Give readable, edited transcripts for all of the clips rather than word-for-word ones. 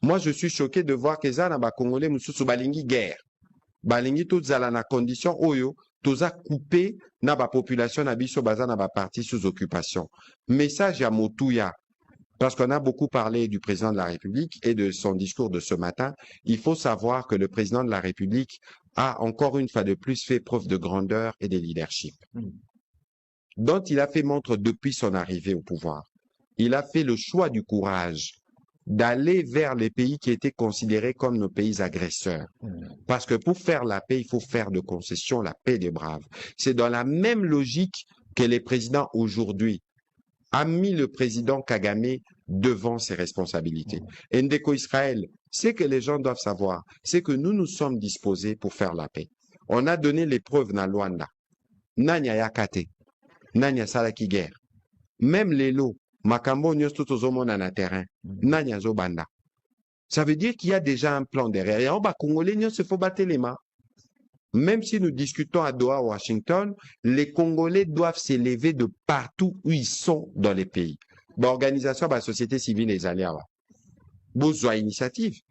Moi, je suis choqué de voir que ça na ba Congolais mususu balingi guerre. Balingi tout zala na condition oyo, toza coupé na ba population na biso baza na ba parti sous occupation. Message à Motuya. Parce qu'on a beaucoup parlé du président de la République et de son discours de ce matin, il faut savoir que le président de la République a encore une fois de plus fait preuve de grandeur et de leadership, dont il a fait montre depuis son arrivée au pouvoir. Il a fait le choix du courage d'aller vers les pays qui étaient considérés comme nos pays agresseurs. Parce que pour faire la paix, il faut faire de concessions la paix des braves. C'est dans la même logique que les présidents aujourd'hui a mis le président Kagame devant ses responsabilités. Et Ndeko Israël, ce que les gens doivent savoir, c'est que nous sommes disposés pour faire la paix. On a donné les preuves dans Luanda. Nanya Yakate, Nanya Salaki guerre. Même les lots, Makambo Nyostotozomon na terrain, Nanya Zobanda. Ça veut dire qu'il y a déjà un plan derrière. Et en bas, Congolais, il faut battre les mains. Même si nous discutons à Doha, Washington, les Congolais doivent s'élever de partout où ils sont dans les pays. L'organisation de la société civile les alliés. Besoin initiative.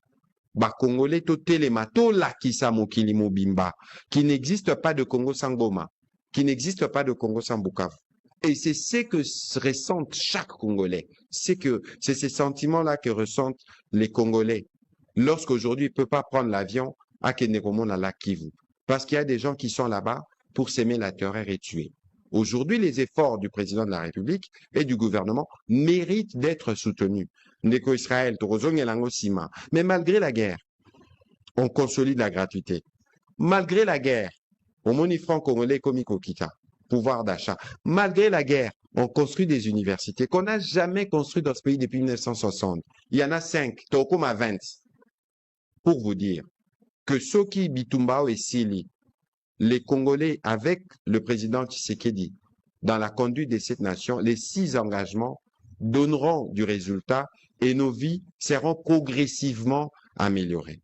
Congolais to telema to la kisa mokili mobimba, qui n'existe pas de Congo sans Goma, qui n'existe pas de Congo sans Bukavu. Et c'est ce que ressentent chaque Congolais. C'est ces sentiments-là que ressentent les Congolais lorsqu'aujourd'hui ils ne peuvent pas prendre l'avion à Kenekomon à la Kivu. Parce qu'il y a des gens qui sont là-bas pour s'aimer la terreur et tuer. Aujourd'hui, les efforts du président de la République et du gouvernement méritent d'être soutenus. Ndeko Israël, Torozong et Langosima. Mais malgré la guerre, on consolide la gratuité. Malgré la guerre, on moni franc congolais comme Kokita, pouvoir d'achat. Malgré la guerre, on construit des universités qu'on n'a jamais construites dans ce pays depuis 1960. Il y en a 5, Tokom à 20. Pour vous dire que Soki Bitumbao et Sili, les Congolais avec le président Tshisekedi, dans la conduite de cette nation, les 6 engagements donneront du résultat et nos vies seront progressivement améliorées.